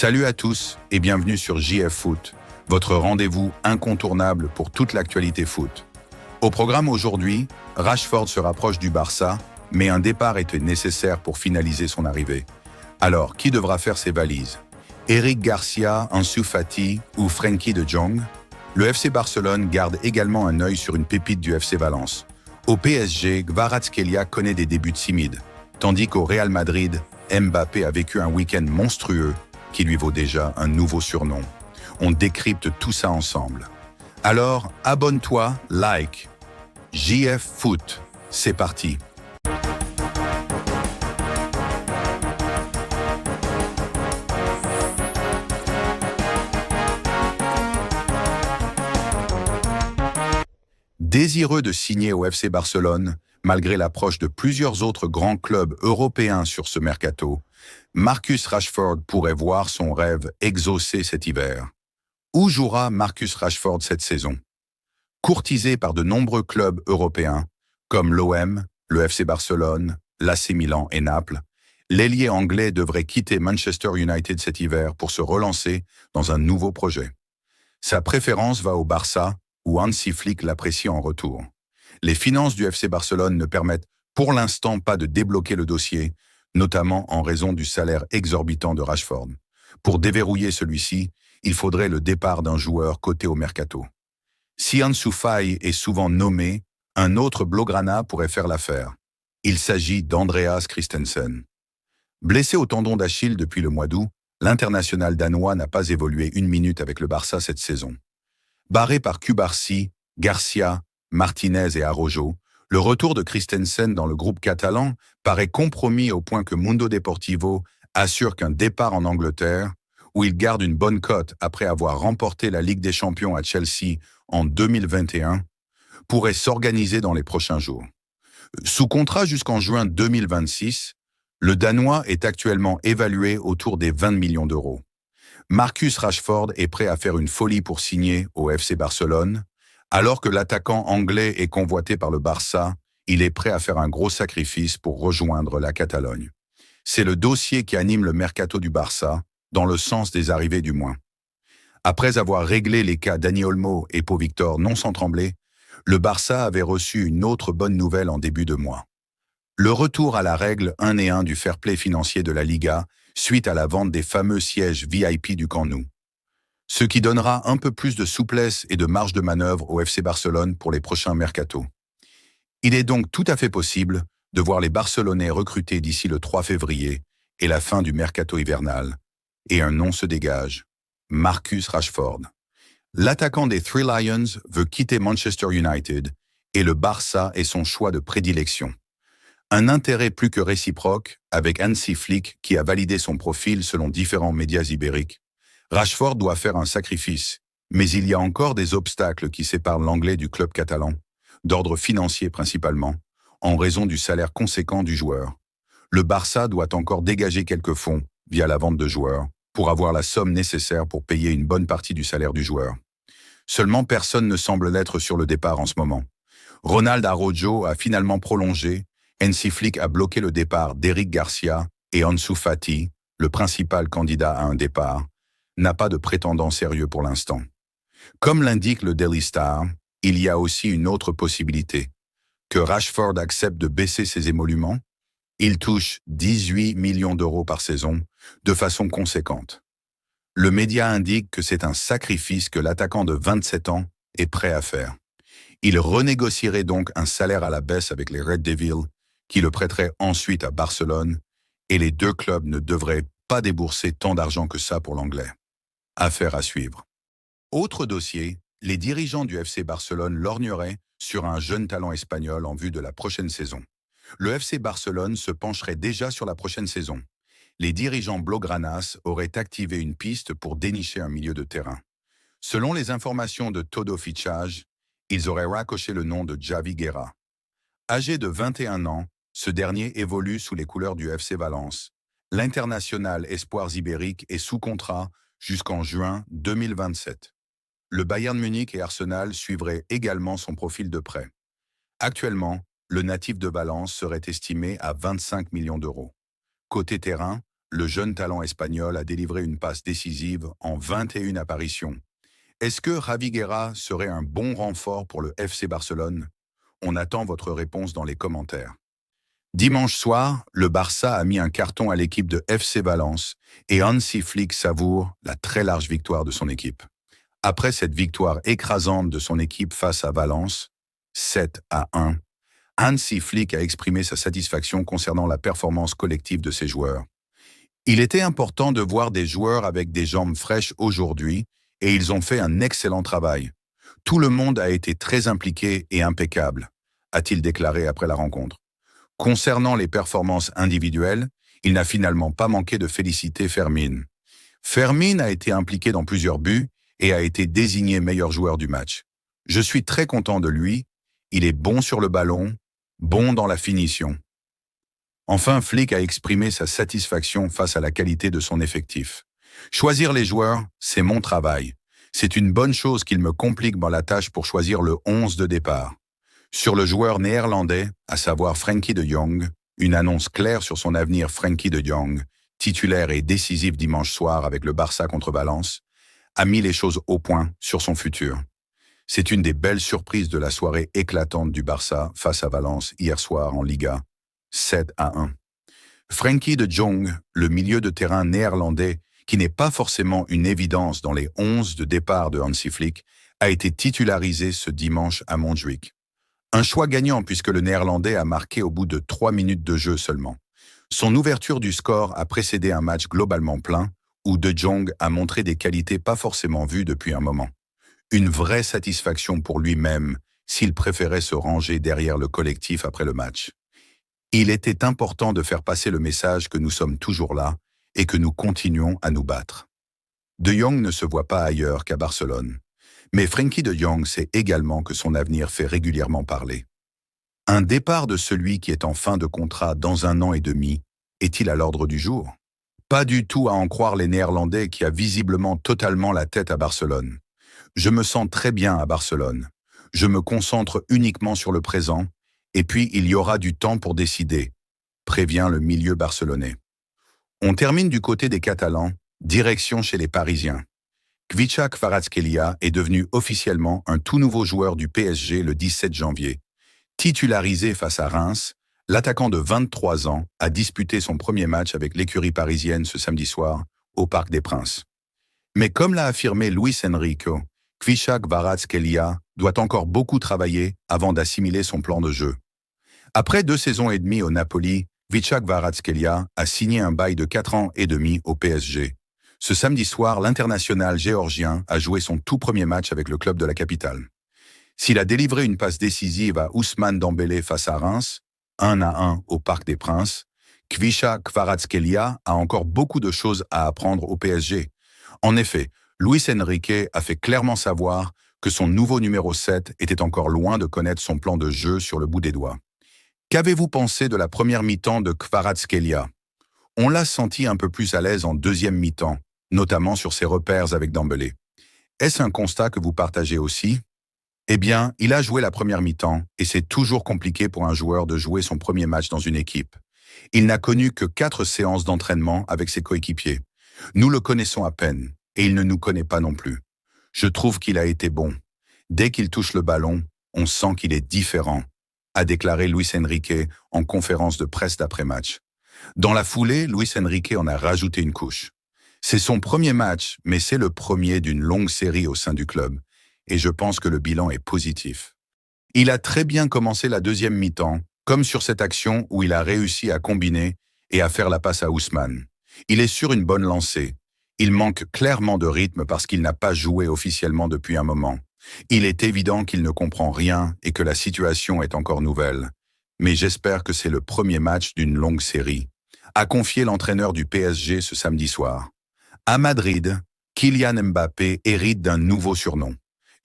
Salut à tous et bienvenue sur JF Foot, votre rendez-vous incontournable pour toute l'actualité foot. Au programme aujourd'hui, Rashford se rapproche du Barça, mais un départ était nécessaire pour finaliser son arrivée. Alors, qui devra faire ses valises? Eric Garcia, Ansu Fati ou Frenkie de Jong? Le FC Barcelone garde également un œil sur une pépite du FC Valence. Au PSG, Kvaratskhelia connaît des débuts timides, tandis qu'au Real Madrid, Mbappé a vécu un week-end monstrueux qui lui vaut déjà un nouveau surnom. On décrypte tout ça ensemble. Alors, abonne-toi, like. JF Foot, c'est parti. Désireux de signer au FC Barcelone, malgré l'approche de plusieurs autres grands clubs européens sur ce mercato, Marcus Rashford pourrait voir son rêve exaucé cet hiver. Où jouera Marcus Rashford cette saison? Courtisé par de nombreux clubs européens, comme l'OM, le FC Barcelone, l'AC Milan et Naples, l'ailier anglais devrait quitter Manchester United cet hiver pour se relancer dans un nouveau projet. Sa préférence va au Barça, où Hansi Flick l'apprécie en retour. Les finances du FC Barcelone ne permettent pour l'instant pas de débloquer le dossier, notamment en raison du salaire exorbitant de Rashford. Pour déverrouiller celui-ci, il faudrait le départ d'un joueur coté au mercato. Si Ansu Fati est souvent nommé, un autre Blaugrana pourrait faire l'affaire. Il s'agit d'Andreas Christensen. Blessé au tendon d'Achille depuis le mois d'août, l'international danois n'a pas évolué une minute avec le Barça cette saison. Barré par Cubarsí, Garcia, Martinez et Araujo, le retour de Christensen dans le groupe catalan paraît compromis au point que Mundo Deportivo assure qu'un départ en Angleterre, où il garde une bonne cote après avoir remporté la Ligue des Champions à Chelsea en 2021, pourrait s'organiser dans les prochains jours. Sous contrat jusqu'en juin 2026, le Danois est actuellement évalué autour des 20 millions d'euros. Marcus Rashford est prêt à faire une folie pour signer au FC Barcelone. Alors que l'attaquant anglais est convoité par le Barça, il est prêt à faire un gros sacrifice pour rejoindre la Catalogne. C'est le dossier qui anime le mercato du Barça, dans le sens des arrivées du moins. Après avoir réglé les cas Dani Olmo et Pau Victor non sans trembler, le Barça avait reçu une autre bonne nouvelle en début de mois. Le retour à la règle 1 et 1 du fair play financier de la Liga suite à la vente des fameux sièges VIP du Camp Nou. Ce qui donnera un peu plus de souplesse et de marge de manœuvre au FC Barcelone pour les prochains mercatos. Il est donc tout à fait possible de voir les Barcelonais recruter d'ici le 3 février et la fin du mercato hivernal. Et un nom se dégage, Marcus Rashford. L'attaquant des Three Lions veut quitter Manchester United et le Barça est son choix de prédilection. Un intérêt plus que réciproque avec Hansi Flick qui a validé son profil selon différents médias ibériques. Rashford doit faire un sacrifice, mais il y a encore des obstacles qui séparent l'anglais du club catalan, d'ordre financier principalement, en raison du salaire conséquent du joueur. Le Barça doit encore dégager quelques fonds, via la vente de joueurs, pour avoir la somme nécessaire pour payer une bonne partie du salaire du joueur. Seulement personne ne semble l'être sur le départ en ce moment. Ronald Araujo a finalement prolongé, Hansi Flick a bloqué le départ d'Eric Garcia et Ansu Fati, le principal candidat à un départ, n'a pas de prétendant sérieux pour l'instant. Comme l'indique le Daily Star, il y a aussi une autre possibilité, que Rashford accepte de baisser ses émoluments. Il touche 18 millions d'euros par saison, de façon conséquente. Le média indique que c'est un sacrifice que l'attaquant de 27 ans est prêt à faire. Il renégocierait donc un salaire à la baisse avec les Red Devils, qui le prêteraient ensuite à Barcelone, et les deux clubs ne devraient pas débourser tant d'argent que ça pour l'anglais. Affaire à suivre. Autre dossier, les dirigeants du FC Barcelone lorgneraient sur un jeune talent espagnol en vue de la prochaine saison. Le FC Barcelone se pencherait déjà sur la prochaine saison. Les dirigeants blaugranas auraient activé une piste pour dénicher un milieu de terrain. Selon les informations de Todo Fichage, ils auraient raccroché le nom de Javi Guerra. Âgé de 21 ans, ce dernier évolue sous les couleurs du FC Valence. L'international Espoirs Ibériques est sous contrat jusqu'en juin 2027. Le Bayern Munich et Arsenal suivraient également son profil de prêt. Actuellement, le natif de Valence serait estimé à 25 millions d'euros. Côté terrain, le jeune talent espagnol a délivré une passe décisive en 21 apparitions. Est-ce que Javi Guerra serait un bon renfort pour le FC Barcelone? On attend votre réponse dans les commentaires. Dimanche soir, le Barça a mis un carton à l'équipe de FC Valence et Hansi Flick savoure la très large victoire de son équipe. Après cette victoire écrasante de son équipe face à Valence, 7-1, Hansi Flick a exprimé sa satisfaction concernant la performance collective de ses joueurs. Il était important de voir des joueurs avec des jambes fraîches aujourd'hui et ils ont fait un excellent travail. Tout le monde a été très impliqué et impeccable, a-t-il déclaré après la rencontre. Concernant les performances individuelles, il n'a finalement pas manqué de féliciter Fermín. Fermín a été impliqué dans plusieurs buts et a été désigné meilleur joueur du match. Je suis très content de lui, il est bon sur le ballon, bon dans la finition. Enfin, Flick a exprimé sa satisfaction face à la qualité de son effectif. Choisir les joueurs, c'est mon travail. C'est une bonne chose qu'il me complique dans la tâche pour choisir le 11 de départ. Sur le joueur néerlandais, à savoir Frenkie de Jong, une annonce claire sur son avenir. Frenkie de Jong, titulaire et décisif dimanche soir avec le Barça contre Valence, a mis les choses au point sur son futur. C'est une des belles surprises de la soirée éclatante du Barça face à Valence hier soir en Liga, 7-1. Frenkie de Jong, le milieu de terrain néerlandais, qui n'est pas forcément une évidence dans les 11 de départ de Hansi Flick, a été titularisé ce dimanche à Montjuïc. Un choix gagnant puisque le Néerlandais a marqué au bout de 3 minutes de jeu seulement. Son ouverture du score a précédé un match globalement plein où De Jong a montré des qualités pas forcément vues depuis un moment. Une vraie satisfaction pour lui-même s'il préférait se ranger derrière le collectif après le match. Il était important de faire passer le message que nous sommes toujours là et que nous continuons à nous battre. De Jong ne se voit pas ailleurs qu'à Barcelone. Mais Frenkie de Jong sait également que son avenir fait régulièrement parler. Un départ de celui qui est en fin de contrat dans 1 an et demi est-il à l'ordre du jour? Pas du tout à en croire les Néerlandais qui a visiblement totalement la tête à Barcelone. Je me sens très bien à Barcelone. Je me concentre uniquement sur le présent et puis il y aura du temps pour décider, prévient le milieu barcelonais. On termine du côté des Catalans, direction chez les Parisiens. Khvicha Kvaratskhelia est devenu officiellement un tout nouveau joueur du PSG le 17 janvier. Titularisé face à Reims, l'attaquant de 23 ans a disputé son premier match avec l'écurie parisienne ce samedi soir au Parc des Princes. Mais comme l'a affirmé Luis Enrique, Khvicha Kvaratskhelia doit encore beaucoup travailler avant d'assimiler son plan de jeu. Après 2 saisons et demie au Napoli, Khvicha Kvaratskhelia a signé un bail de 4 ans et demi au PSG. Ce samedi soir, l'international géorgien a joué son tout premier match avec le club de la capitale. S'il a délivré une passe décisive à Ousmane Dembélé face à Reims, 1-1 au Parc des Princes, Khvicha Kvaratskhelia a encore beaucoup de choses à apprendre au PSG. En effet, Luis Enrique a fait clairement savoir que son nouveau numéro 7 était encore loin de connaître son plan de jeu sur le bout des doigts. Qu'avez-vous pensé de la première mi-temps de Kvaratskhelia? On l'a senti un peu plus à l'aise en deuxième mi-temps, notamment sur ses repères avec Dembélé. Est-ce un constat que vous partagez aussi? Eh bien, il a joué la première mi-temps et c'est toujours compliqué pour un joueur de jouer son premier match dans une équipe. Il n'a connu que 4 séances d'entraînement avec ses coéquipiers. Nous le connaissons à peine et il ne nous connaît pas non plus. Je trouve qu'il a été bon. Dès qu'il touche le ballon, on sent qu'il est différent, a déclaré Luis Enrique en conférence de presse d'après-match. Dans la foulée, Luis Enrique en a rajouté une couche. C'est son premier match, mais c'est le premier d'une longue série au sein du club, et je pense que le bilan est positif. Il a très bien commencé la deuxième mi-temps, comme sur cette action où il a réussi à combiner et à faire la passe à Ousmane. Il est sur une bonne lancée. Il manque clairement de rythme parce qu'il n'a pas joué officiellement depuis un moment. Il est évident qu'il ne comprend rien et que la situation est encore nouvelle. Mais j'espère que c'est le premier match d'une longue série, a confié l'entraîneur du PSG ce samedi soir. À Madrid, Kylian Mbappé hérite d'un nouveau surnom.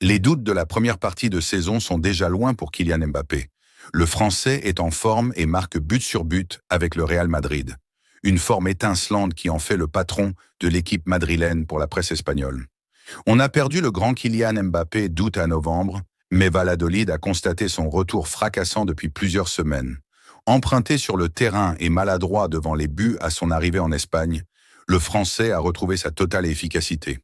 Les doutes de la première partie de saison sont déjà loin pour Kylian Mbappé. Le Français est en forme et marque but sur but avec le Real Madrid. Une forme étincelante qui en fait le patron de l'équipe madrilène pour la presse espagnole. On a perdu le grand Kylian Mbappé d'août à novembre, mais Valladolid a constaté son retour fracassant depuis plusieurs semaines. Emprunté sur le terrain et maladroit devant les buts à son arrivée en Espagne, le Français a retrouvé sa totale efficacité.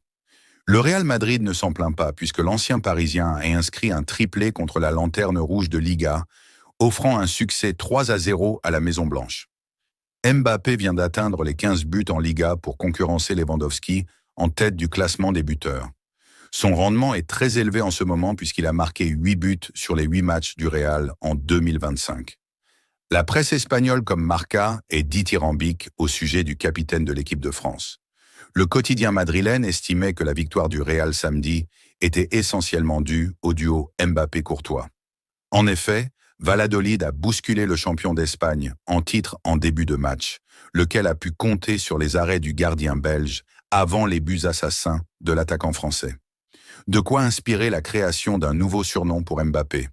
Le Real Madrid ne s'en plaint pas puisque l'ancien Parisien a inscrit un triplé contre la lanterne rouge de Liga, offrant un succès 3-0 à la Maison-Blanche. Mbappé vient d'atteindre les 15 buts en Liga pour concurrencer Lewandowski en tête du classement des buteurs. Son rendement est très élevé en ce moment puisqu'il a marqué 8 buts sur les 8 matchs du Real en 2025. La presse espagnole comme Marca est dithyrambique au sujet du capitaine de l'équipe de France. Le quotidien madrilène estimait que la victoire du Real samedi était essentiellement due au duo Mbappé-Courtois. En effet, Valladolid a bousculé le champion d'Espagne en titre en début de match, lequel a pu compter sur les arrêts du gardien belge avant les buts assassins de l'attaquant français. De quoi inspirer la création d'un nouveau surnom pour Mbappé.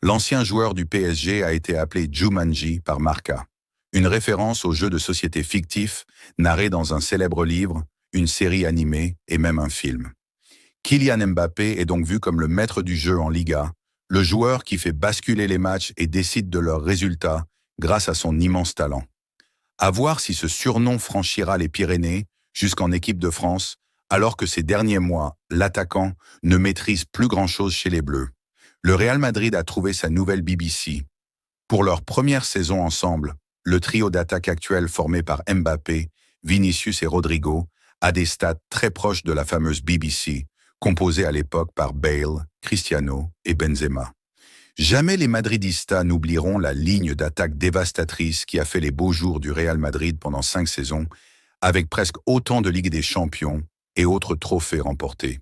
L'ancien joueur du PSG a été appelé Jumanji par Marca, une référence au jeu de société fictif narré dans un célèbre livre, une série animée et même un film. Kylian Mbappé est donc vu comme le maître du jeu en Liga, le joueur qui fait basculer les matchs et décide de leurs résultats grâce à son immense talent. À voir si ce surnom franchira les Pyrénées jusqu'en équipe de France, alors que ces derniers mois, l'attaquant ne maîtrise plus grand-chose chez les Bleus. Le Real Madrid a trouvé sa nouvelle BBC. Pour leur première saison ensemble, le trio d'attaque actuel formé par Mbappé, Vinicius et Rodrigo a des stats très proches de la fameuse BBC, composée à l'époque par Bale, Cristiano et Benzema. Jamais les Madridistas n'oublieront la ligne d'attaque dévastatrice qui a fait les beaux jours du Real Madrid pendant 5 saisons, avec presque autant de Ligue des Champions et autres trophées remportés.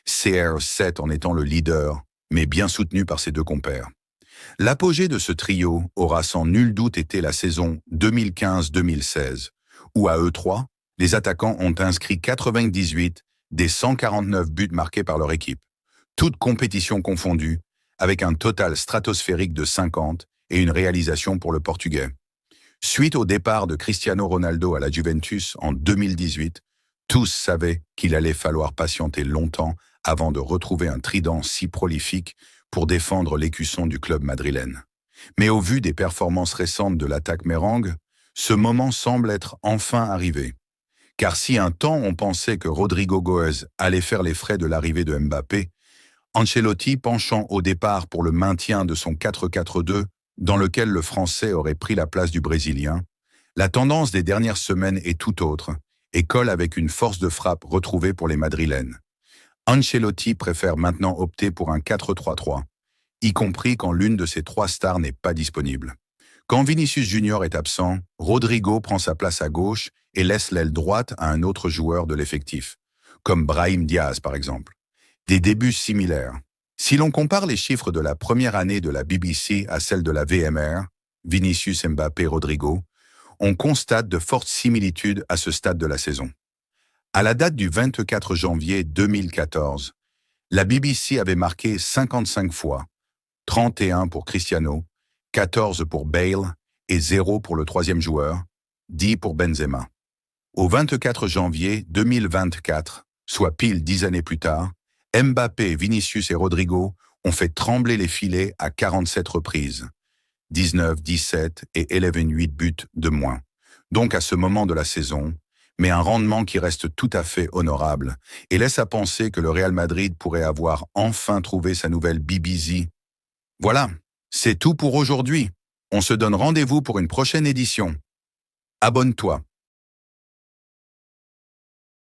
CR7 en étant le leader, mais bien soutenu par ses deux compères. L'apogée de ce trio aura sans nul doute été la saison 2015-2016, où à eux trois, les attaquants ont inscrit 98 des 149 buts marqués par leur équipe, toutes compétitions confondues, avec un total stratosphérique de 50 et une réalisation pour le Portugais. Suite au départ de Cristiano Ronaldo à la Juventus en 2018, tous savaient qu'il allait falloir patienter longtemps avant de retrouver un trident si prolifique pour défendre l'écusson du club madrilène. Mais au vu des performances récentes de l'attaque mérengue, ce moment semble être enfin arrivé. Car si un temps on pensait que Rodrigo Goes allait faire les frais de l'arrivée de Mbappé, Ancelotti penchant au départ pour le maintien de son 4-4-2, dans lequel le Français aurait pris la place du Brésilien, la tendance des dernières semaines est tout autre et colle avec une force de frappe retrouvée pour les Madrilènes. Ancelotti préfère maintenant opter pour un 4-3-3, y compris quand l'une de ses 3 stars n'est pas disponible. Quand Vinicius Junior est absent, Rodrigo prend sa place à gauche et laisse l'aile droite à un autre joueur de l'effectif, comme Brahim Diaz par exemple. Des débuts similaires. Si l'on compare les chiffres de la première année de la BBC à celle de la VMR, Vinicius Mbappé Rodrigo, on constate de fortes similitudes à ce stade de la saison. À la date du 24 janvier 2014, la BBC avait marqué 55 fois, 31 pour Cristiano, 14 pour Bale et 0 pour le troisième joueur, 10 pour Benzema. Au 24 janvier 2024, soit pile 10 années plus tard, Mbappé, Vinicius et Rodrigo ont fait trembler les filets à 47 reprises, 19, 17 et 11-8 buts de moins. Donc à ce moment de la saison, mais un rendement qui reste tout à fait honorable et laisse à penser que le Real Madrid pourrait avoir enfin trouvé sa nouvelle BBC. Voilà, c'est tout pour aujourd'hui. On se donne rendez-vous pour une prochaine édition. Abonne-toi.